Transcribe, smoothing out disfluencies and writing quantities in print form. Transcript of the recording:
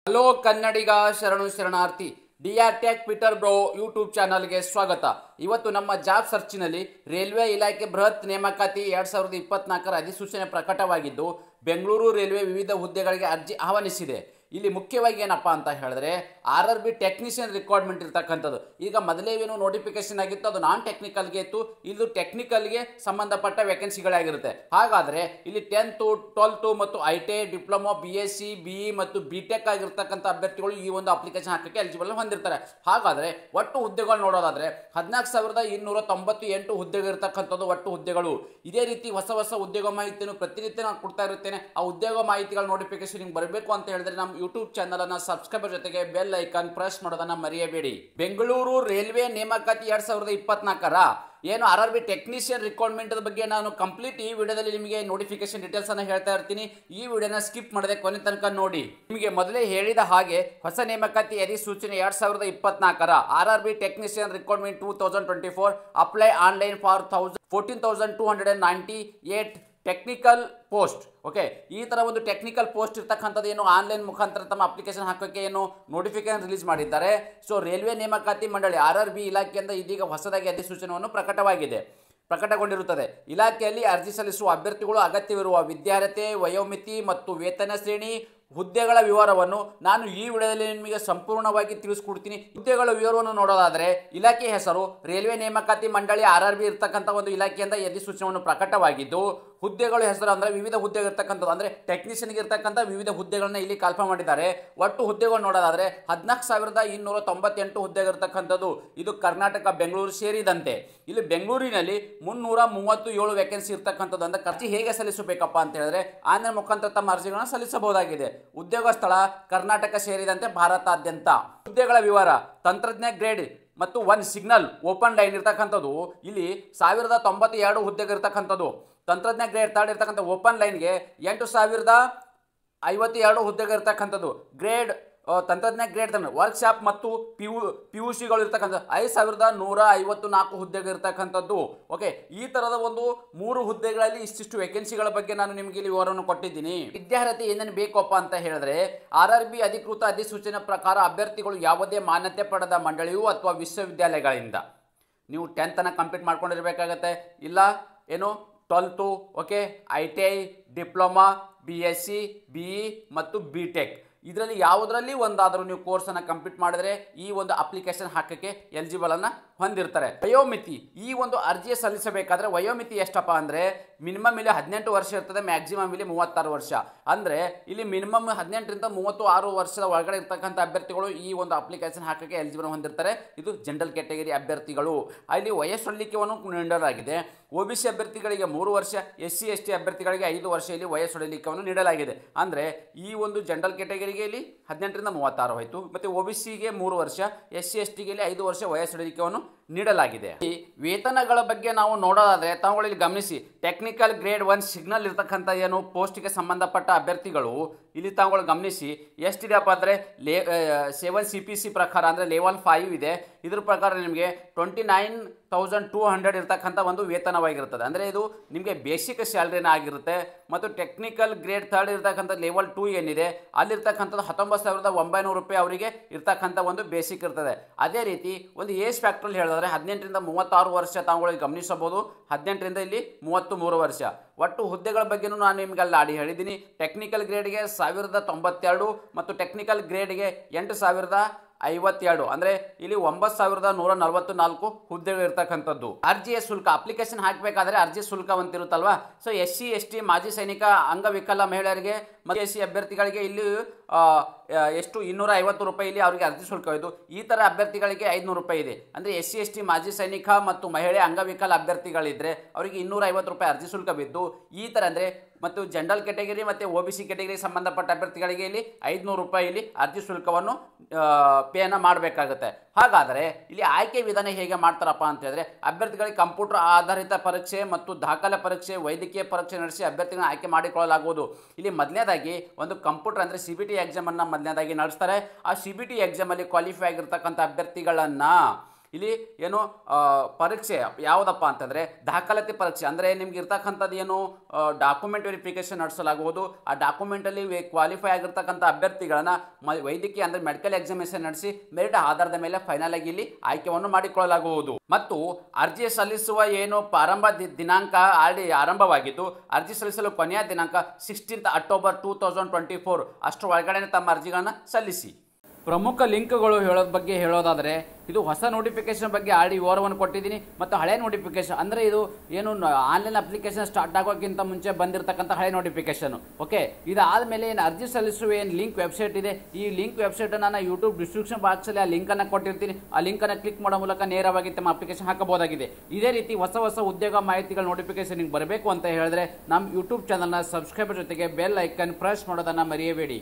Hello ಕನ್ನಡಿಗ ಶರಣು ಶರಣಾರ್ಥಿ. DR tech Peter bro YouTube ಚಾನಲ್ಗೆ ಸ್ವಾಗತ. ಇವತ್ತು ನಮ್ಮ ಜಾಬ್ ಸರ್ಚಿನಲ್ಲಿ ರೈಲ್ವೆ ಇಲಾಖೆ ಬೃಹತ್ ನೇಮಕಾತಿ 2024ರ ಅಧಿಸೂಚನೆ ಪ್ರಕಟವಾಗಿದ್ದು ಬೆಂಗಳೂರು ರೈಲ್ವೆ ವಿವಿಧ ಹುದ್ದೆಗಳಿಗೆ ಅರ್ಜಿ ಆಹ್ವಾನಿಸಿದೆ. ಇಲ್ಲಿ ಮುಖ್ಯವಾಗಿ ಏನಪ್ಪಾ ಅಂತ ಹೇಳಿದ್ರೆ RRB ಟೆಕ್ನಿಷಿಯನ್ ರಿಕ್ವೈರ್ಮೆಂಟ್ ಇರ್ತಕ್ಕಂಥದ್ದು. ಈಗ ಮೊದಲೇವೇನು ನೋಟಿಫಿಕೇಶನ್ ಆಗಿತ್ತು ಅದು ನಾನ್ ಟೆಕ್ನಿಕಲ್ಗೆ ಇತ್ತು, ಇದು ಟೆಕ್ನಿಕಲ್ಗೆ ಸಂಬಂಧಪಟ್ಟ ವೇಕೆನ್ಸಿಗಳಾಗಿರುತ್ತೆ. ಹಾಗಾದರೆ ಇಲ್ಲಿ 10th 12th ಮತ್ತು ITI ಡಿಪ್ಲೊಮಾ BSc BE ಮತ್ತು BTech ಆಗಿರ್ತಕ್ಕಂಥ ಅಭ್ಯರ್ಥಿಗಳು ಈ ಒಂದು ಅಪ್ಲಿಕೇಶನ್ ಹಾಕಕ್ಕೆ ಎಲಿಜಿಬಲ್ ಹೊಂದಿರ್ತಾರೆ. ಹಾಗಾದರೆ ಒಟ್ಟು ಹುದ್ದೆಗಳು ನೋಡೋದಾದ್ರೆ 14,298 ಹುದ್ದೆಗಳಿರ್ತಕ್ಕಂಥದ್ದು ಒಟ್ಟು ಹುದ್ದೆಗಳು. ಇದೇ ರೀತಿ ಹೊಸ ಹೊಸ ಉದ್ಯೋಗ ಮಾಹಿತಿಯನ್ನು ಪ್ರತಿನಿತ್ಯ ನಾನು ಕೊಡ್ತಾ ಇರುತ್ತೇನೆ. ಆ ಉದ್ಯೋಗ ಮಾಹಿತಿಗಳ ನೋಟಿಫಿಕೇಶನ್ ನಿಮ್ಗೆ ಬರಬೇಕು ಅಂತ ಹೇಳಿದ್ರೆ ನಮ್ಮ ಯೂಟ್ಯೂಬ್ ಚಾನಲ್ ಅನ್ನ ಸಬ್ಸ್ಕ್ರೈಬರ್ ಜೊತೆಗೆ ಬೆಲ್ ಐಕಾನ್ ಪ್ರೆಸ್ ಮಾಡೋದನ್ನ ಮರೆಯಬೇಡಿ. ಬೆಂಗಳೂರು ರೈಲ್ವೆ ನೇಮಕಾತಿ 2024ರ ಏನು RRB ಟೆಕ್ನಿಷಿಯನ್ ರಿಕ್ವೈರ್ಮೆಂಟ್ ಬಗ್ಗೆ ನಾನು ಕಂಪ್ಲೀಟ್ ಈ ವಿಡಿಯೋದಲ್ಲಿ ನಿಮಗೆ ನೋಟಿಫಿಕೇಶನ್ ಡೀಟೇಲ್ಸ್ ಅನ್ನ ಹೇಳ್ತಾ ಇರ್ತೀನಿ. ಈ ವಿಡಿಯೋನ ಸ್ಕಿಪ್ ಮಾಡದೆ ಕೊನೆ ತನಕ ನೋಡಿ. ನಿಮಗೆ ಮೊದಲೇ ಹೇಳಿದ ಹಾಗೆ ಹೊಸ ನೇಮಕಾತಿ ಅಧಿಸೂಚನೆ 2024ರ RRB technician requirement 2024 apply online for 14,298 technical post. Okay, ಈ ತರ ಒಂದು ಟೆಕ್ನಿಕಲ್ ಪೋಸ್ಟ್ ಇರ್ತಕ್ಕಂಥದ್ದು ಏನು ಆನ್ಲೈನ್ ಮುಖಾಂತರ ತಮ್ಮ ಅಪ್ಲಿಕೇಶನ್ ಹಾಕೋಕ್ಕೆ ಏನು ನೋಟಿಫಿಕೇಶನ್ ರಿಲೀಸ್ ಮಾಡಿದ್ದಾರೆ. ಸೊ ರೈಲ್ವೆ ನೇಮಕಾತಿ ಮಂಡಳಿ RRB ಇಲಾಖೆಯಿಂದ ಇದೀಗ ಹೊಸದಾಗಿ ಅಧಿಸೂಚನೆಯನ್ನು ಪ್ರಕಟಗೊಂಡಿರುತ್ತದೆ. ಇಲಾಖೆಯಲ್ಲಿ ಅರ್ಜಿ ಸಲ್ಲಿಸುವ ಅಭ್ಯರ್ಥಿಗಳು ಅಗತ್ಯವಿರುವ ವಿದ್ಯಾರ್ಹತೆ, ವಯೋಮಿತಿ ಮತ್ತು ವೇತನ ಶ್ರೇಣಿ, ಹುದ್ದೆಗಳ ವಿವರವನ್ನು ನಾನು ಈ ವಿಡಿಯೋದಲ್ಲಿ ನಿಮಗೆ ಸಂಪೂರ್ಣವಾಗಿ ತಿಳಿಸ್ಕೊಡ್ತೀನಿ. ಹುದ್ದೆಗಳ ವಿವರವನ್ನು ನೋಡೋದಾದ್ರೆ ಇಲಾಖೆ ಹೆಸರು ರೈಲ್ವೆ ನೇಮಕಾತಿ ಮಂಡಳಿ RRB ಇರ್ತಕ್ಕಂಥ ಒಂದು ಇಲಾಖೆಯಿಂದ ಅಧಿಸೂಚನೆಯನ್ನು ಪ್ರಕಟವಾಗಿದ್ದು ಹುದ್ದೆಗಳ ಹೆಸರು ಅಂದ್ರೆ ವಿವಿಧ ಹುದ್ದೆಗಳು ಇರ್ತಕ್ಕಂಥದ್ದು ಅಂದ್ರೆ ಟೆಕ್ನಿಷಿಯನ್ಗೆ ಇರ್ತಕ್ಕಂಥ ವಿವಿಧ ಹುದ್ದೆಗಳನ್ನ ಇಲ್ಲಿ ಕಾಲ್ಫರ್ ಮಾಡಿದ್ದಾರೆ. ಒಟ್ಟು ಹುದ್ದೆಗಳು ನೋಡೋದಾದ್ರೆ 14,298 ಹುದ್ದೆಗಳಿರ್ತಕ್ಕಂಥದ್ದು. ಇದು ಕರ್ನಾಟಕ ಬೆಂಗಳೂರು ಸೇರಿದಂತೆ. ಇಲ್ಲಿ ಬೆಂಗಳೂರಿನಲ್ಲಿ 337 ವೇಕೆನ್ಸಿ ಇರ್ತಕ್ಕಂಥದ್ದು. ಅಂದ್ರೆ ಅರ್ಜಿ ಹೇಗೆ ಸಲ್ಲಿಸಬೇಕಪ್ಪ ಅಂತ ಹೇಳಿದ್ರೆ ಆನ್ಲೈನ್ ಮುಖಾಂತರ ತಮ್ಮ ಅರ್ಜಿಗಳನ್ನು ಸಲ್ಲಿಸಬಹುದಾಗಿದೆ. ಉದ್ಯೋಗ ಸ್ಥಳ ಕರ್ನಾಟಕ ಸೇರಿದಂತೆ ಭಾರತಾದ್ಯಂತ. ಹುದ್ದೆಗಳ ವಿವರ: ತಂತ್ರಜ್ಞ ಗ್ರೇಡ್ ಮತ್ತು 1 ಸಿಗ್ನಲ್ ಓಪನ್ ಲೈನ್ ಇರ್ತಕ್ಕಂಥದ್ದು. ಇಲ್ಲಿ 1092 ಹುದ್ದೆಗಳಿರ್ತಕ್ಕಂಥದ್ದು. ತಂತ್ರಜ್ಞ ಗ್ರೇಡ್ 3 ಇರ್ತಕ್ಕಂಥ ಓಪನ್ ಲೈನ್ಗೆ 8,052 ಹುದ್ದೆಗಳಿರ್ತಕ್ಕಂಥದ್ದು. ಗ್ರೇಡ್ ತಂತ್ರಜ್ಞ ಗ್ರೇಡ್ ವರ್ಕ್ಶಾಪ್ ಮತ್ತು PUCಗಳು ಇರ್ತಕ್ಕಂಥ 5,154 ಹುದ್ದೆಗಳಿರ್ತಕ್ಕಂಥದ್ದು. ಓಕೆ, ಈ ತರದ ಒಂದು 3 ಹುದ್ದೆಗಳಲ್ಲಿ ಇಷ್ಟಿಷ್ಟು ವೇಕೆನ್ಸಿಗಳ ಬಗ್ಗೆ ನಾನು ನಿಮಗೆ ಇಲ್ಲಿ ವಿವರವನ್ನು ಕೊಟ್ಟಿದ್ದೀನಿ. ವಿದ್ಯಾರ್ಹತೆ ಏನೇನು ಬೇಕಪ್ಪ ಅಂತ ಹೇಳಿದ್ರೆ RRB ಅಧಿಕೃತ ಅಧಿಸೂಚನೆ ಪ್ರಕಾರ ಅಭ್ಯರ್ಥಿಗಳು ಯಾವುದೇ ಮಾನ್ಯತೆ ಪಡೆದ ಮಂಡಳಿಯು ಅಥವಾ ವಿಶ್ವವಿದ್ಯಾಲಯಗಳಿಂದ ನೀವು 10th ಅನ್ನ ಕಂಪ್ಲೀಟ್ ಮಾಡ್ಕೊಂಡಿರ್ಬೇಕಾಗತ್ತೆ. ಇಲ್ಲ ಏನು 12th, okay, ITI diploma BSc BE ಮತ್ತು BTech ಇದರಲ್ಲಿ ಯಾವುದರಲ್ಲಿ ಒಂದಾದರೂ ನೀವು ಕೋರ್ಸನ್ನು ಕಂಪ್ಲೀಟ್ ಮಾಡಿದ್ರೆ ಈ ಒಂದು ಅಪ್ಲಿಕೇಶನ್ ಹಾಕಕ್ಕೆ ಎಲಿಜಿಬಲ್ ಅನ್ನ ಹೊಂದಿರ್ತಾರೆ. ವಯೋಮಿತಿ: ಈ ಒಂದು ಅರ್ಜಿ ಸಲ್ಲಿಸಬೇಕಾದ್ರೆ ವಯೋಮಿತಿ ಎಷ್ಟಪ್ಪ ಅಂದ್ರೆ ಮಿನಿಮಮ್ ಇಲ್ಲಿ 18 ವರ್ಷ ಇರ್ತದೆ, ಮ್ಯಾಕ್ಸಿಮಮ್ ಇಲ್ಲಿ 36 ವರ್ಷ. ಅಂದ್ರೆ ಇಲ್ಲಿ ಮಿನಿಮಮ್ 18ರಿಂದ 36 ವರ್ಷದ ಒಳಗಡೆ ಇರ್ತಕ್ಕಂಥ ಅಭ್ಯರ್ಥಿಗಳು ಈ ಒಂದು ಅಪ್ಲಿಕೇಶನ್ ಹಾಕಕ್ಕೆ ಎಲಿಜಿಬಲ್ ಹೊಂದಿರ್ತಾರೆ. ಇದು ಜನರಲ್ ಕ್ಯಾಟಗರಿ ಅಭ್ಯರ್ಥಿಗಳು. ಅಲ್ಲಿ ವಯಸ್ಸೊಳ್ಳಿಕೆಯನ್ನು ನೀಡಲಾಗಿದೆ. OBC ಅಭ್ಯರ್ಥಿಗಳಿಗೆ 3 ವರ್ಷ, SC ST ಅಭ್ಯರ್ಥಿಗಳಿಗೆ 5 ವರ್ಷ ಇಲ್ಲಿ ವಯಸ್ಸೊಳ್ಳಿಕೆಯನ್ನು ನೀಡಲಾಗಿದೆ. ಅಂದ್ರೆ ಈ ಒಂದು ಜನರಲ್ ಕ್ಯಾಟಗರಿಗೆ ಇಲ್ಲಿ 18ರಿಂದ 36 ಆಯಿತು, ಮತ್ತೆ OBCಗೆ 3 ವರ್ಷ, SC STಗೆ ಇಲ್ಲಿ 5 ವರ್ಷ ವಯಸ್ಸೊಳ್ಳಿಕೆಯನ್ನು ನೀಡಲಾಗಿದೆ. ಈ ವೇತನಗಳ ಬಗ್ಗೆ ನಾವು ನೋಡೋದಾದ್ರೆ ತಾವುಗಳು ಇಲ್ಲಿ ಗಮನಿಸಿ. ಟೆಕ್ನಿಕಲ್ ಗ್ರೇಡ್ 1 ಸಿಗ್ನಲ್ ಇರ್ತಕ್ಕಂಥ ಏನು ಪೋಸ್ಟ್ಗೆ ಸಂಬಂಧಪಟ್ಟ ಅಭ್ಯರ್ಥಿಗಳು ಇಲ್ಲಿ ತಾವುಗಳು ಗಮನಿಸಿ ಎಷ್ಟಿದೆಯಪ್ಪ ಅಂದರೆ 7 CPC ಪ್ರಕಾರ ಅಂದರೆ ಲೆವೆಲ್ 5 ಇದೆ. ಇದ್ರ ಪ್ರಕಾರ ನಿಮಗೆ 29,200 ಇರ್ತಕ್ಕಂಥ ಒಂದು ವೇತನವಾಗಿರ್ತದೆ. ಅಂದರೆ ಇದು ನಿಮಗೆ ಬೇಸಿಕ್ ಸ್ಯಾಲ್ರಿನ ಆಗಿರುತ್ತೆ. ಮತ್ತು ಟೆಕ್ನಿಕಲ್ ಗ್ರೇಡ್ 3 ಇರ್ತಕ್ಕಂಥ ಲೆವೆಲ್ 2 ಏನಿದೆ ಅಲ್ಲಿರ್ತಕ್ಕಂಥದ್ದು 19,900 ರೂಪಾಯಿ ಅವರಿಗೆ ಇರ್ತಕ್ಕಂಥ ಒಂದು ಬೇಸಿಕ್ ಇರ್ತದೆ. ಅದೇ ರೀತಿ ಒಂದು ಏಜ್ ಫ್ಯಾಕ್ಟ್ರಲ್ಲಿ ಹೇಳಿದ್ರೆ 18ರಿಂದ 36 ವರ್ಷ ತಾವುಗಳಿಗೆ ಗಮನಿಸಬಹುದು. 18ರಿಂದ ಇಲ್ಲಿ 33 ವರ್ಷ. ಒಟ್ಟು ಹುದ್ದೆಗಳ ಬಗ್ಗೆನೂ ನಾನು ನಿಮಗೆ ಅಲ್ಲಿ ಹೇಳಿದ್ದೀನಿ. ಟೆಕ್ನಿಕಲ್ ಗ್ರೇಡ್ಗೆ 1,092 ಮತ್ತು ಟೆಕ್ನಿಕಲ್ ಗ್ರೇಡ್ಗೆ 8,052 ಅಂದರೆ ಇಲ್ಲಿ 9,144 ಹುದ್ದೆಗಳು ಇರ್ತಕ್ಕಂಥದ್ದು. ಅರ್ಜಿಯ ಶುಲ್ಕ: ಅಪ್ಲಿಕೇಶನ್ ಹಾಕಬೇಕಾದ್ರೆ ಅರ್ಜಿ ಶುಲ್ಕ ಅಂತಿರುತ್ತಲ್ವಾ. ಸೊ SC ST ಮಾಜಿ ಸೈನಿಕ, ಅಂಗವಿಕಲ ಮಹಿಳೆಯರಿಗೆ ಮತ್ತು SC ಅಭ್ಯರ್ಥಿಗಳಿಗೆ ಇಲ್ಲಿ ಎಷ್ಟು 250 ರೂಪಾಯಿ ಇಲ್ಲಿ ಅವರಿಗೆ ಅರ್ಜಿ ಶುಲ್ಕವಿದ್ದು. ಈ ಥರ ಅಭ್ಯರ್ಥಿಗಳಿಗೆ 500 ರೂಪಾಯಿ ಇದೆ. ಅಂದರೆ SC ST ಮಾಜಿ ಸೈನಿಕ ಮತ್ತು ಮಹಿಳೆ ಅಂಗವಿಕಲ ಅಭ್ಯರ್ಥಿಗಳಿದ್ದರೆ ಅವರಿಗೆ 250 ರೂಪಾಯಿ ಅರ್ಜಿ ಶುಲ್ಕ ಬಿದ್ದು. ಈ ಥರ ಅಂದರೆ ಮತ್ತು ಜನರಲ್ ಕ್ಯಾಟಗರಿ ಮತ್ತು OBC ಕ್ಯಾಟಗರಿಗೆ ಸಂಬಂಧಪಟ್ಟ ಅಭ್ಯರ್ಥಿಗಳಿಗೆ ಇಲ್ಲಿ 500 ರೂಪಾಯಿ ಇಲ್ಲಿ ಅರ್ಜಿ ಶುಲ್ಕವನ್ನು ಪೇನ ಮಾಡಬೇಕಾಗುತ್ತೆ. ಹಾಗಾದರೆ ಇಲ್ಲಿ ಆಯ್ಕೆ ವಿಧಾನ ಹೇಗೆ ಮಾಡ್ತಾರಪ್ಪ ಅಂತ ಹೇಳಿದ್ರೆ ಅಭ್ಯರ್ಥಿಗಳಿಗೆ ಕಂಪ್ಯೂಟರ್ ಆಧಾರಿತ ಪರೀಕ್ಷೆ ಮತ್ತು ದಾಖಲೆ ಪರೀಕ್ಷೆ, ವೈದ್ಯಕೀಯ ಪರೀಕ್ಷೆ ನಡೆಸಿ ಅಭ್ಯರ್ಥಿಗಳನ್ನ ಆಯ್ಕೆ ಮಾಡಿಕೊಳ್ಳಲಾಗುವುದು. ಇಲ್ಲಿ ಮೊದಲನೇದಾಗಿ ಒಂದು ಕಂಪ್ಯೂಟರ್ ಅಂದರೆ CBT ಎಕ್ಸಾಮನ್ನು ಮೊದಲನೇದಾಗಿ ನಡೆಸ್ತಾರೆ. ಆ CBT ಎಕ್ಸಾಮಲ್ಲಿ ಕ್ವಾಲಿಫೈ ಆಗಿರ್ತಕ್ಕಂಥ ಅಭ್ಯರ್ಥಿಗಳನ್ನು ಇಲ್ಲಿ ಏನು ಪರೀಕ್ಷೆ ಯಾವುದಪ್ಪ ಅಂತಂದರೆ ದಾಖಲಾತಿ ಪರೀಕ್ಷೆ ಅಂದರೆ ನಿಮ್ಗೆ ಇರ್ತಕ್ಕಂಥದ್ದು ಏನು ಡಾಕ್ಯುಮೆಂಟ್ ವೆರಿಫಿಕೇಶನ್ ನಡೆಸಲಾಗುವುದು. ಆ ಡಾಕ್ಯುಮೆಂಟಲ್ಲಿ ಕ್ವಾಲಿಫೈ ಆಗಿರ್ತಕ್ಕಂಥ ಅಭ್ಯರ್ಥಿಗಳನ್ನು ವೈದ್ಯಕೀಯ ಅಂದರೆ ಮೆಡಿಕಲ್ ಎಕ್ಸಾಮಿನೇಷನ್ ನಡೆಸಿ ಮೆರಿಟ್ ಆಧಾರದ ಮೇಲೆ ಫೈನಲ್ ಆಗಿ ಇಲ್ಲಿ ಆಯ್ಕೆಯನ್ನು ಮಾಡಿಕೊಳ್ಳಲಾಗುವುದು. ಮತ್ತು ಅರ್ಜಿ ಸಲ್ಲಿಸುವ ಏನು ಪ್ರಾರಂಭ ದಿನಾಂಕ ಆಲ್ರೆಡಿ ಆರಂಭವಾಗಿದ್ದು ಅರ್ಜಿ ಸಲ್ಲಿಸಲು ಕೊನೆಯ ದಿನಾಂಕ 16 ಅಕ್ಟೋಬರ್ 2024 ಅಷ್ಟರ ಒಳಗಡೆ ತಮ್ಮ ಅರ್ಜಿಗಳನ್ನು ಸಲ್ಲಿಸಿ. ಪ್ರಮುಖ ಲಿಂಕ್ಗಳು ಹೇಳೋದಾದರೆ ಇದು ಹೊಸ ನೋಟಿಫಿಕೇಶನ್ ಬಗ್ಗೆ ಆಲ್ರೆಡಿ ವಿವರವನ್ನು ಕೊಟ್ಟಿದ್ದೀನಿ. ಮತ್ತು ಹಳೆ ನೋಟಿಫಿಕೇಶನ್ ಅಂದರೆ ಇದು ಏನು ಆನ್ಲೈನ್ ಅಪ್ಲಿಕೇಶನ್ ಸ್ಟಾರ್ಟ್ ಆಗೋಕ್ಕಿಂತ ಮುಂಚೆ ಬಂದಿರತಕ್ಕಂಥ ಹಳೆ ನೋಟಿಫಿಕೇಶನ್. ಓಕೆ, ಇದಾದ ಮೇಲೆ ಏನು ಅರ್ಜಿ ಸಲ್ಲಿಸುವ ಏನು ಲಿಂಕ್ ವೆಬ್ಸೈಟ್ ಇದೆ, ಈ ಲಿಂಕ್ ವೆಬ್ಸೈಟನ್ನು ನಾನು ಯೂಟ್ಯೂಬ್ ಡಿಸ್ಕ್ರಿಪ್ಷನ್ ಬಾಕ್ಸಲ್ಲಿ ಆ ಲಿಂಕನ್ನು ಕೊಟ್ಟಿರ್ತೀನಿ. ಆ ಲಿಂಕನ್ನು ಕ್ಲಿಕ್ ಮಾಡೋ ಮೂಲಕ ನೇರವಾಗಿ ತಮ್ಮ ಅಪ್ಲಿಕೇಶನ್ ಹಾಕಬಹುದಾಗಿದೆ. ಇದೇ ರೀತಿ ಹೊಸ ಉದ್ಯೋಗ ಮಾಹಿತಿಗಳ ನೋಟಿಫಿಕೇಶನ್ ನಿಮ್ಗೆ ಬರಬೇಕು ಅಂತ ಹೇಳಿದ್ರೆ ನಮ್ಮ ಯೂಟ್ಯೂಬ್ ಚಾನಲ್ನ ಸಬ್ಸ್ಕ್ರೈಬರ್ ಜೊತೆಗೆ ಬೆಲ್ ಐಕನ್ ಪ್ರೆಸ್ ಮಾಡೋದನ್ನು ಮರೆಯಬೇಡಿ.